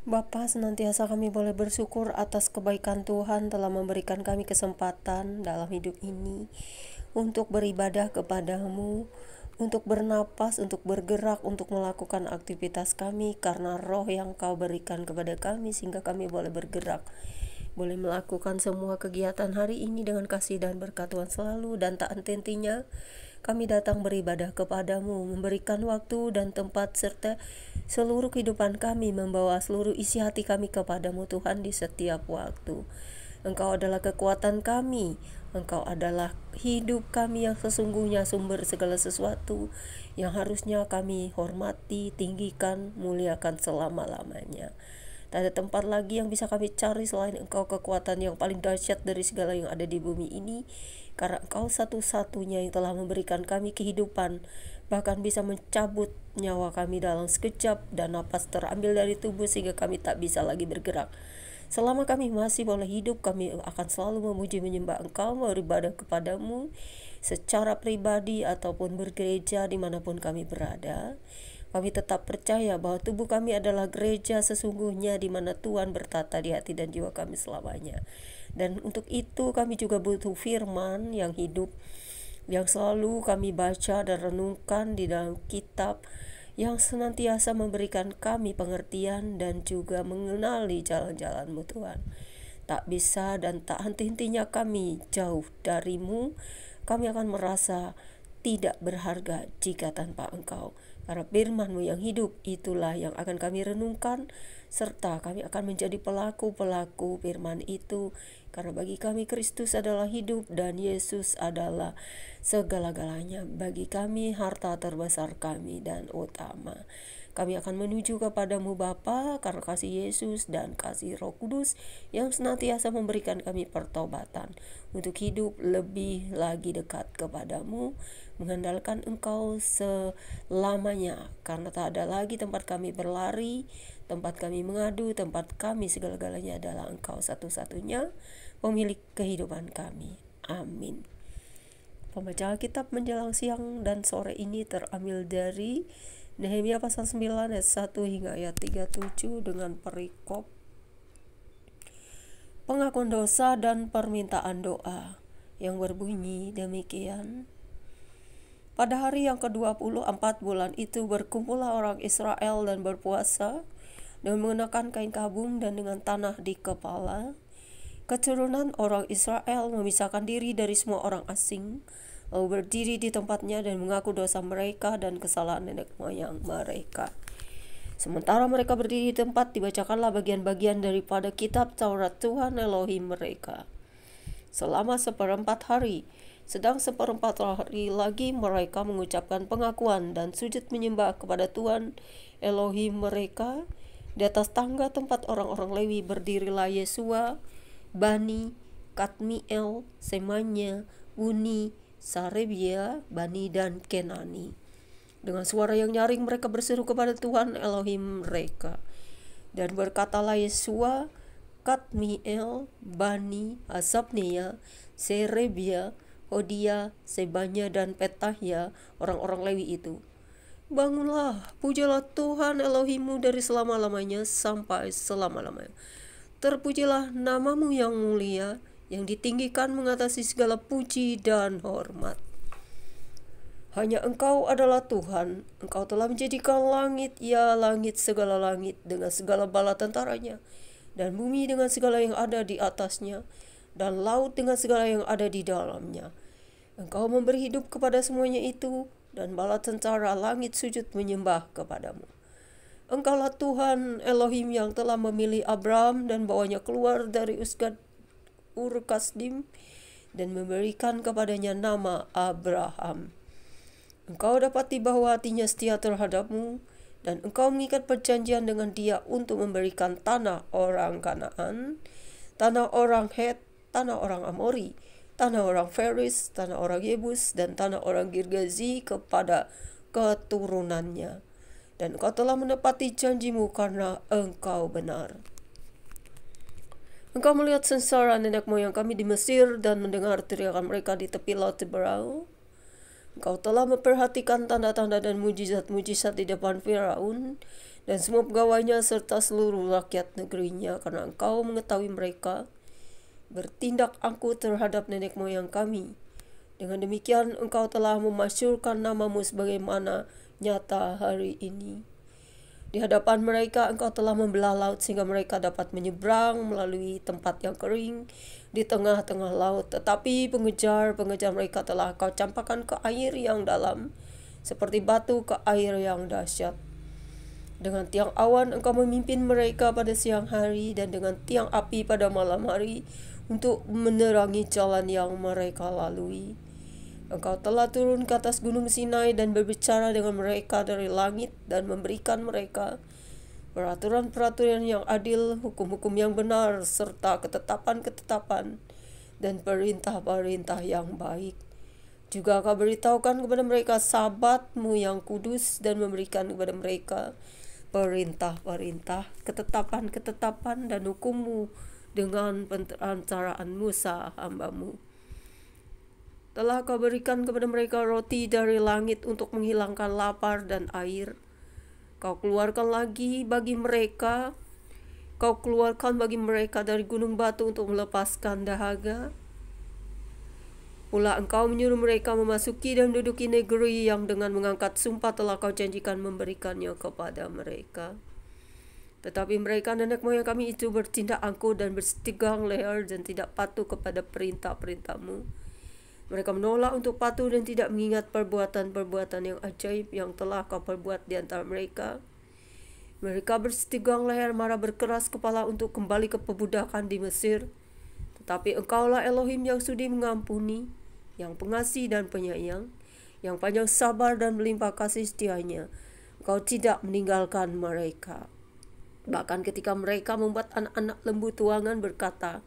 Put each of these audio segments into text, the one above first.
Bapa, senantiasa kami boleh bersyukur atas kebaikan Tuhan telah memberikan kami kesempatan dalam hidup ini untuk beribadah kepadamu, untuk bernapas, untuk bergerak, untuk melakukan aktivitas kami karena roh yang Kau berikan kepada kami sehingga kami boleh bergerak, boleh melakukan semua kegiatan hari ini dengan kasih dan berkat Tuhan selalu. Dan tak henti-hentinya kami datang beribadah kepadamu, memberikan waktu dan tempat serta seluruh kehidupan kami, membawa seluruh isi hati kami kepadamu Tuhan di setiap waktu. Engkau adalah kekuatan kami, Engkau adalah hidup kami yang sesungguhnya sumber segala sesuatu yang harusnya kami hormati, tinggikan, muliakan selama-lamanya. Tak ada tempat lagi yang bisa kami cari selain Engkau, kekuatan yang paling dahsyat dari segala yang ada di bumi ini, karena Engkau satu-satunya yang telah memberikan kami kehidupan, bahkan bisa mencabut nyawa kami dalam sekejap dan napas terambil dari tubuh sehingga kami tak bisa lagi bergerak. Selama kami masih boleh hidup, kami akan selalu memuji menyembah Engkau, beribadah kepadamu secara pribadi ataupun bergereja dimanapun kami berada. Kami tetap percaya bahwa tubuh kami adalah gereja sesungguhnya di mana Tuhan bertata di hati dan jiwa kami selamanya. Dan untuk itu kami juga butuh firman yang hidup, yang selalu kami baca dan renungkan di dalam kitab, yang senantiasa memberikan kami pengertian dan juga mengenali jalan-jalan-Mu Tuhan. Tak bisa dan tak henti-hentinya kami jauh darimu, kami akan merasa tidak berharga jika tanpa Engkau. Karena firman-Mu yang hidup itulah yang akan kami renungkan, serta kami akan menjadi pelaku-pelaku firman itu. Karena bagi kami Kristus adalah hidup dan Yesus adalah segala-galanya. Bagi kami harta terbesar kami dan utama. Kami akan menuju kepadamu Bapa karena kasih Yesus dan kasih Roh Kudus yang senantiasa memberikan kami pertobatan untuk hidup lebih lagi dekat kepadamu, mengandalkan Engkau selamanya, karena tak ada lagi tempat kami berlari, tempat kami mengadu, tempat kami segala-galanya adalah Engkau satu-satunya pemilik kehidupan kami. Amin. Pembacaan kitab menjelang siang dan sore ini terambil dari Nehemia pasal 9 ayat 1 hingga ayat 37 dengan perikop pengakuan dosa dan permintaan doa yang berbunyi demikian. Pada hari yang ke-24 bulan itu berkumpullah orang Israel dan berpuasa dan mengenakan kain kabung dan dengan tanah di kepala. Keturunan orang Israel memisahkan diri dari semua orang asing, lalu berdiri di tempatnya dan mengaku dosa mereka dan kesalahan nenek moyang mereka. Sementara mereka berdiri di tempat, dibacakanlah bagian-bagian daripada kitab Taurat Tuhan Elohim mereka. Selama 1/4 hari, sedang 1/4 hari lagi mereka mengucapkan pengakuan dan sujud menyembah kepada Tuhan Elohim mereka. Di atas tangga tempat orang-orang Lewi berdirilah Yesua, Bani, Kadmiel, Semanya, Buni, Sarebia, Bani dan Kenani. Dengan suara yang nyaring mereka berseru kepada Tuhan Elohim mereka. Dan berkatalah Yesua, Kadmiel, Bani, Asabnea, Serebia, Hodia, Sebanya dan Petahya, orang-orang Lewi itu. Bangunlah, pujilah Tuhan Elohimmu dari selama-lamanya sampai selama-lamanya. Terpujilah namamu yang mulia, yang ditinggikan mengatasi segala puji dan hormat. Hanya Engkau adalah Tuhan. Engkau telah menjadikan langit, ya langit segala langit dengan segala bala tentaranya, dan bumi dengan segala yang ada di atasnya, dan laut dengan segala yang ada di dalamnya. Engkau memberi hidup kepada semuanya itu, dan bala tentara langit sujud menyembah kepadamu. Engkaulah Tuhan Elohim yang telah memilih Abraham dan bawanya keluar dari Ur Kasdim dan memberikan kepadanya nama Abraham. Engkau dapati bahwa hatinya setia terhadapmu, dan engkau mengikat perjanjian dengan dia untuk memberikan tanah orang Kanaan, tanah orang Het, tanah orang Amori, tanah orang Feris, tanah orang Yebus, dan tanah orang Girgazi kepada keturunannya. Dan engkau telah menepati janjimu karena engkau benar. Engkau melihat sengsara nenek moyang kami di Mesir dan mendengar teriakan mereka di tepi laut Teberau. Engkau telah memperhatikan tanda-tanda dan mujizat-mujizat di depan Firaun dan semua pegawainya serta seluruh rakyat negerinya, karena Engkau mengetahui mereka bertindak angkuh terhadap nenek moyang kami. Dengan demikian Engkau telah memasyurkan nama-Mu sebagaimana nyata hari ini. Di hadapan mereka Engkau telah membelah laut sehingga mereka dapat menyeberang melalui tempat yang kering di tengah-tengah laut. Tetapi pengejar mereka telah Kau campakkan ke air yang dalam, seperti batu ke air yang dahsyat. Dengan tiang awan Engkau memimpin mereka pada siang hari, dan dengan tiang api pada malam hari untuk menerangi jalan yang mereka lalui. Engkau telah turun ke atas gunung Sinai dan berbicara dengan mereka dari langit, dan memberikan mereka peraturan-peraturan yang adil, hukum-hukum yang benar, serta ketetapan-ketetapan dan perintah-perintah yang baik. Juga Kau beritahukan kepada mereka Sabat-Mu yang kudus, dan memberikan kepada mereka perintah-perintah, ketetapan-ketetapan dan hukum-Mu dengan perantaraan Musa hamba-Mu. Telah Kau berikan kepada mereka roti dari langit untuk menghilangkan lapar dan air. Kau keluarkan bagi mereka dari gunung batu untuk melepaskan dahaga. Pula Engkau menyuruh mereka memasuki dan menduduki negeri yang dengan mengangkat sumpah telah Kau janjikan memberikannya kepada mereka. Tetapi mereka nenek moyang kami itu bertindak angkuh dan berstegang leher dan tidak patuh kepada perintah-perintah-Mu. Mereka menolak untuk patuh dan tidak mengingat perbuatan-perbuatan yang ajaib yang telah Kau perbuat di antara mereka. Mereka berstegang leher, marah berkeras kepala untuk kembali ke perbudakan di Mesir. Tetapi Engkaulah Elohim yang sudi mengampuni, yang pengasih dan penyayang, yang panjang sabar dan melimpah kasih setianya. Engkau tidak meninggalkan mereka. Bahkan ketika mereka membuat anak-anak lembu tuangan berkata,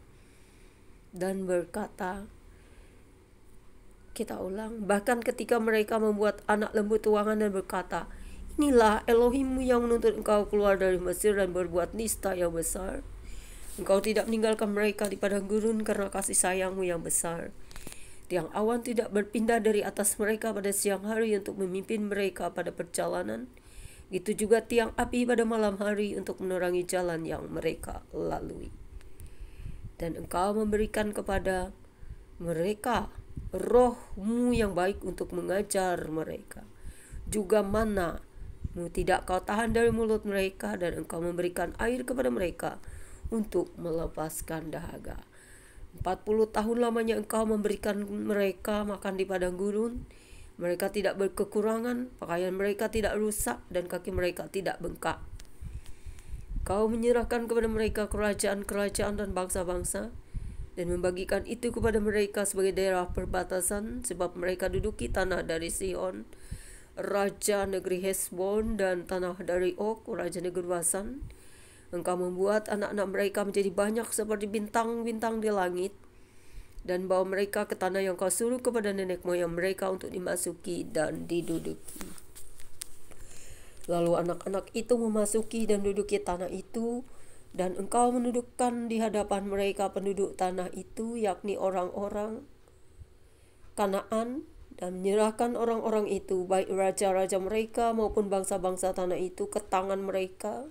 bahkan ketika mereka membuat anak lembu tuangan dan berkata, inilah Elohim-Mu yang menuntut Engkau keluar dari Mesir dan berbuat nista yang besar. Engkau tidak meninggalkan mereka di padang gurun karena kasih sayang-Mu yang besar. Tiang awan tidak berpindah dari atas mereka pada siang hari untuk memimpin mereka pada perjalanan. Gitu juga tiang api pada malam hari untuk menerangi jalan yang mereka lalui. Dan Engkau memberikan kepada mereka Roh-Mu yang baik untuk mengajar mereka. Juga mana-Mu tidak Kau tahan dari mulut mereka, dan Engkau memberikan air kepada mereka untuk melepaskan dahaga. 40 tahun lamanya Engkau memberikan mereka makan di padang gurun. Mereka tidak berkekurangan, pakaian mereka tidak rusak, dan kaki mereka tidak bengkak. Kau menyerahkan kepada mereka kerajaan-kerajaan dan bangsa-bangsa, dan membagikan itu kepada mereka sebagai daerah perbatasan, sebab mereka duduki tanah dari Sihon, raja negeri Hesbon, dan tanah dari Og, raja negeri Basan. Engkau membuat anak-anak mereka menjadi banyak seperti bintang-bintang di langit, dan bawa mereka ke tanah yang Kau suruh kepada nenek moyang mereka untuk dimasuki dan diduduki. Lalu anak-anak itu memasuki dan duduki tanah itu, dan Engkau menundukkan di hadapan mereka penduduk tanah itu, yakni orang-orang Kanaan, dan menyerahkan orang-orang itu, baik raja-raja mereka maupun bangsa-bangsa tanah itu, ke tangan mereka,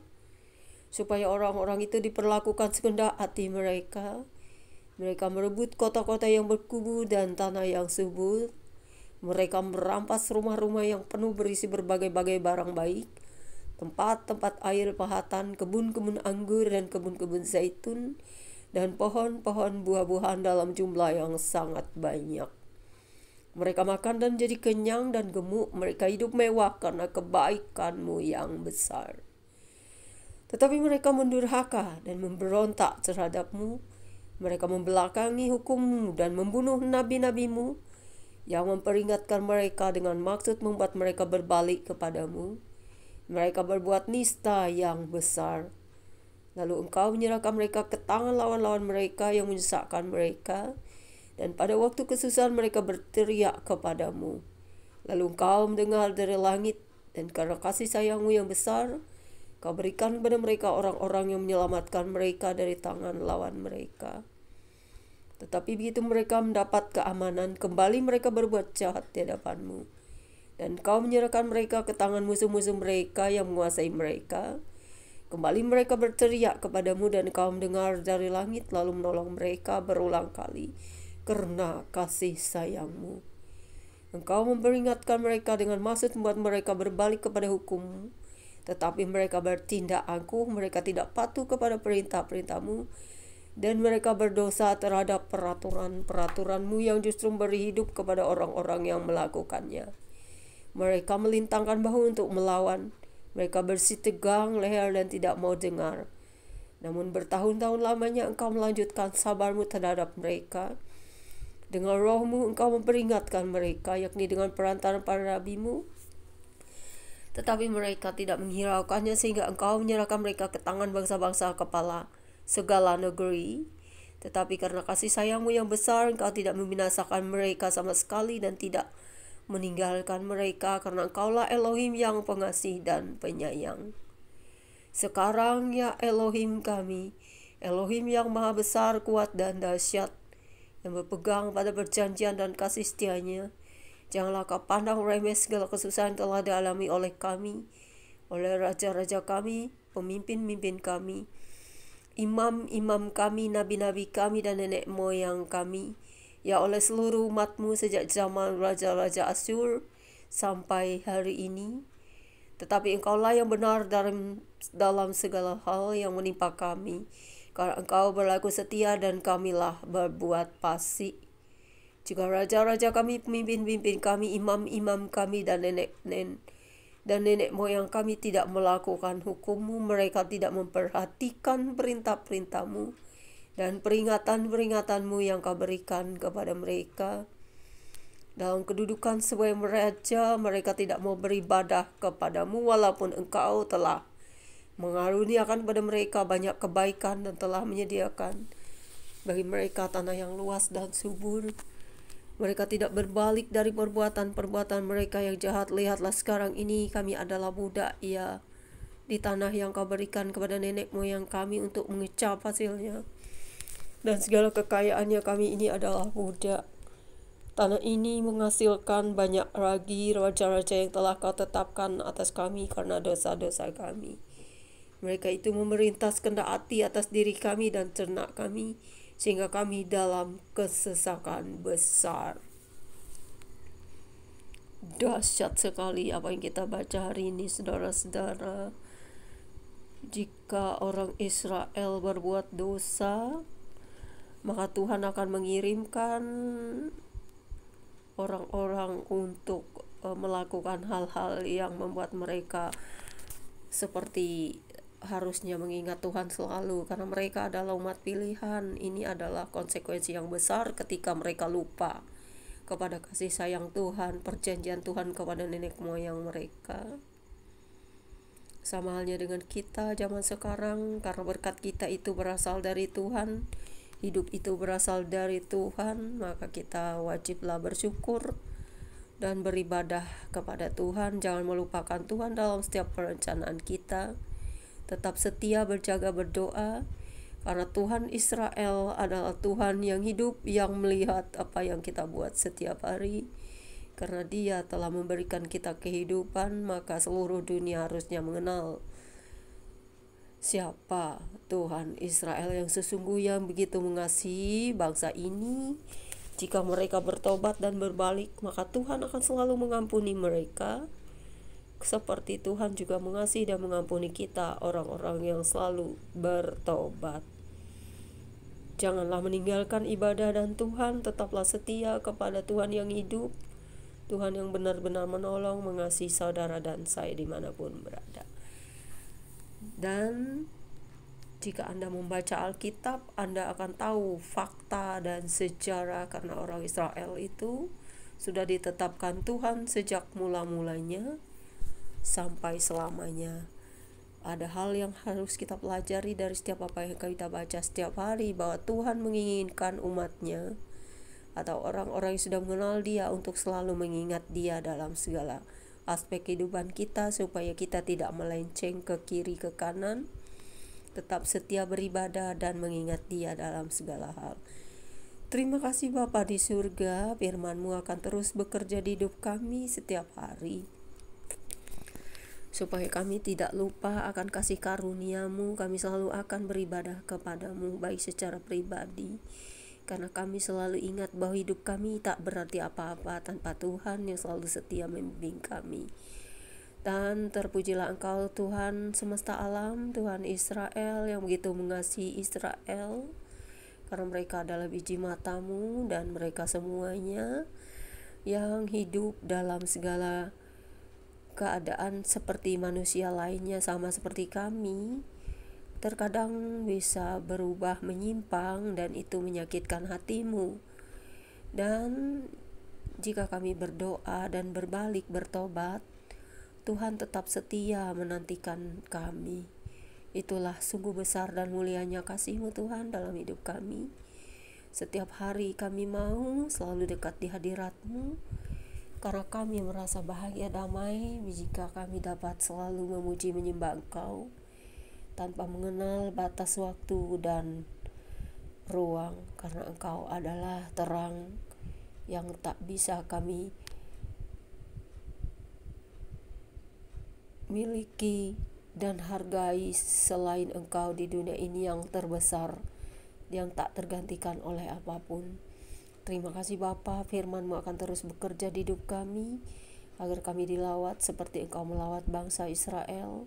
supaya orang-orang itu diperlakukan sekehendak hati mereka. Mereka merebut kota-kota yang berkubu dan tanah yang subur. Mereka merampas rumah-rumah yang penuh berisi berbagai-bagai barang baik, tempat-tempat air pahatan, kebun-kebun anggur dan kebun-kebun zaitun, dan pohon-pohon buah-buahan dalam jumlah yang sangat banyak. Mereka makan dan jadi kenyang dan gemuk. Mereka hidup mewah karena kebaikan-Mu yang besar. Tetapi mereka mendurhaka dan memberontak terhadap-Mu. Mereka membelakangi hukum-Mu dan membunuh nabi-nabi-Mu yang memperingatkan mereka dengan maksud membuat mereka berbalik kepadamu. Mereka berbuat nista yang besar. Lalu Engkau menyerahkan mereka ke tangan lawan-lawan mereka yang menyesakkan mereka, dan pada waktu kesusahan mereka berteriak kepadamu. Lalu Engkau mendengar dari langit, dan karena kasih sayang-Mu yang besar, Kau berikan kepada mereka orang-orang yang menyelamatkan mereka dari tangan lawan mereka. Tetapi begitu mereka mendapat keamanan, kembali mereka berbuat jahat di hadapan-Mu. Dan Engkau menyerahkan mereka ke tangan musuh-musuh mereka yang menguasai mereka. Kembali mereka berteriak kepadamu dan Engkau mendengar dari langit lalu menolong mereka berulang kali karena kasih sayangmu. Engkau memperingatkan mereka dengan maksud membuat mereka berbalik kepada hukum-Mu. Tetapi mereka bertindak angkuh, mereka tidak patuh kepada perintah-perintah-Mu, dan mereka berdosa terhadap peraturan-peraturan-Mu yang justru memberi hidup kepada orang-orang yang melakukannya. Mereka melintangkan bahu untuk melawan. Mereka bersitegang leher dan tidak mau dengar. Namun bertahun-tahun lamanya Engkau melanjutkan sabar-Mu terhadap mereka. Dengan roh-Mu Engkau memperingatkan mereka, yakni dengan perantaraan para nabi-Mu. Tetapi mereka tidak menghiraukannya sehingga Engkau menyerahkan mereka ke tangan bangsa-bangsa kepala segala negeri. Tetapi karena kasih sayang-Mu yang besar, Engkau tidak membinasakan mereka sama sekali dan tidak meninggalkan mereka, karena Engkaulah Elohim yang pengasih dan penyayang. Sekarang ya Elohim kami, Elohim yang maha besar, kuat dan dahsyat, yang berpegang pada perjanjian dan kasih setia-Nya, janganlah Kau pandang remeh segala kesusahan yang telah dialami oleh kami, oleh raja-raja kami, pemimpin-pemimpin kami, imam-imam kami, nabi-nabi kami, dan nenek moyang kami, ya oleh seluruh umat-Mu sejak zaman raja-raja Asyur sampai hari ini. Tetapi Engkaulah yang benar dalam segala hal yang menimpa kami, karena Engkau berlaku setia dan kamilah berbuat fasik. Jika raja-raja kami, pemimpin-pemimpin kami, imam-imam kami, dan nenek moyang kami tidak melakukan hukum-Mu, mereka tidak memperhatikan perintah-perintah-Mu dan peringatan-peringatan-Mu yang Kau berikan kepada mereka. Dalam kedudukan sebagai raja, mereka tidak mau beribadah kepada-Mu, walaupun Engkau telah mengaruniakan kepada mereka banyak kebaikan dan telah menyediakan bagi mereka tanah yang luas dan subur. Mereka tidak berbalik dari perbuatan-perbuatan mereka yang jahat. Lihatlah sekarang ini kami adalah budak, ya, di tanah yang Kau berikan kepada nenek moyang kami untuk mengecap hasilnya. Dan segala kekayaannya kami ini adalah budak. Tanah ini menghasilkan banyak lagi raja-raja yang telah Kau tetapkan atas kami karena dosa-dosa kami. Mereka itu memerintah kehendak hati atas diri kami dan ternak kami, sehingga kami dalam kesesakan besar. Dahsyat sekali apa yang kita baca hari ini, saudara-saudara. Jika orang Israel berbuat dosa, maka Tuhan akan mengirimkan orang-orang untuk melakukan hal-hal yang membuat mereka seperti harusnya mengingat Tuhan selalu, karena mereka adalah umat pilihan. Ini adalah konsekuensi yang besar ketika mereka lupa kepada kasih sayang Tuhan, perjanjian Tuhan kepada nenek moyang mereka. Sama halnya dengan kita zaman sekarang, karena berkat kita itu berasal dari Tuhan, hidup itu berasal dari Tuhan, maka kita wajiblah bersyukur dan beribadah kepada Tuhan. Jangan melupakan Tuhan dalam setiap perencanaan kita. Tetap setia berjaga berdoa, karena Tuhan Israel adalah Tuhan yang hidup, yang melihat apa yang kita buat setiap hari. Karena Dia telah memberikan kita kehidupan, maka seluruh dunia harusnya mengenal siapa Tuhan Israel yang sesungguhnya begitu mengasihi bangsa ini. Jika mereka bertobat dan berbalik, maka Tuhan akan selalu mengampuni mereka, seperti Tuhan juga mengasihi dan mengampuni kita, orang-orang yang selalu bertobat. Janganlah meninggalkan ibadah dan Tuhan, tetaplah setia kepada Tuhan yang hidup, Tuhan yang benar-benar menolong, mengasihi saudara dan saya dimanapun berada. Dan jika Anda membaca Alkitab, Anda akan tahu fakta dan sejarah, karena orang Israel itu sudah ditetapkan Tuhan sejak mula-mulanya sampai selamanya. Ada hal yang harus kita pelajari dari setiap apa yang kita baca setiap hari, bahwa Tuhan menginginkan umatnya atau orang-orang yang sudah mengenal Dia untuk selalu mengingat Dia dalam segala aspek kehidupan kita, supaya kita tidak melenceng ke kiri ke kanan, tetap setia beribadah dan mengingat Dia dalam segala hal. Terima kasih Bapa di surga, firman-Mu akan terus bekerja di hidup kami setiap hari, supaya kami tidak lupa akan kasih karunia-Mu. Kami selalu akan beribadah kepada-Mu, baik secara pribadi, karena kami selalu ingat bahwa hidup kami tak berarti apa-apa tanpa Tuhan yang selalu setia membimbing kami. Dan terpujilah Engkau Tuhan semesta alam, Tuhan Israel yang begitu mengasihi Israel, karena mereka adalah biji mata-Mu, dan mereka semuanya yang hidup dalam segala keadaan seperti manusia lainnya, sama seperti kami, terkadang bisa berubah menyimpang, dan itu menyakitkan hati-Mu. Dan jika kami berdoa dan berbalik bertobat, Tuhan tetap setia menantikan kami. Itulah sungguh besar dan mulianya kasih-Mu Tuhan dalam hidup kami. Setiap hari kami mau selalu dekat di hadirat-Mu, karena kami merasa bahagia damai jika kami dapat selalu memuji menyembah Engkau tanpa mengenal batas waktu dan ruang, karena Engkau adalah terang yang tak bisa kami miliki dan hargai selain Engkau di dunia ini yang terbesar, yang tak tergantikan oleh apapun. Terima kasih Bapa, firman-Mu akan terus bekerja di hidup kami, agar kami dilawat seperti Engkau melawat bangsa Israel,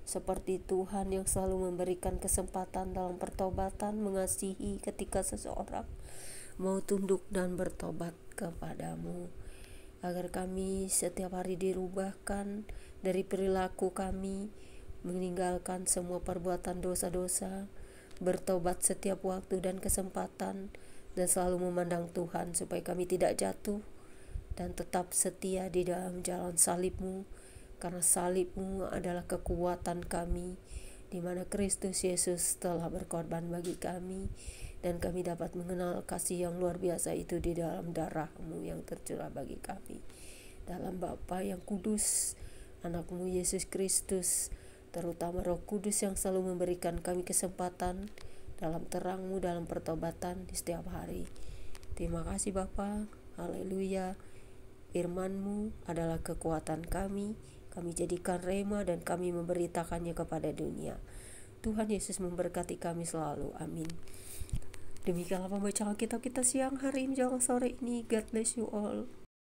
seperti Tuhan yang selalu memberikan kesempatan dalam pertobatan, mengasihi ketika seseorang mau tunduk dan bertobat kepada-Mu, agar kami setiap hari dirubahkan dari perilaku kami, meninggalkan semua perbuatan dosa-dosa, bertobat setiap waktu dan kesempatan, dan selalu memandang Tuhan supaya kami tidak jatuh, dan tetap setia di dalam jalan salib-Mu, karena salib-Mu adalah kekuatan kami, di mana Kristus Yesus telah berkorban bagi kami, dan kami dapat mengenal kasih yang luar biasa itu di dalam darah-Mu yang tercurah bagi kami. Dalam Bapa yang kudus, anak-Mu Yesus Kristus, terutama Roh Kudus yang selalu memberikan kami kesempatan dalam terang-Mu, dalam pertobatan di setiap hari. Terima kasih Bapa, haleluya. Firman-Mu adalah kekuatan kami jadikan rema dan kami memberitakannya kepada dunia. Tuhan Yesus memberkati kami selalu, amin. Demikianlah pembacaan Alkitab kita siang hari menjelang sore ini. God bless you all.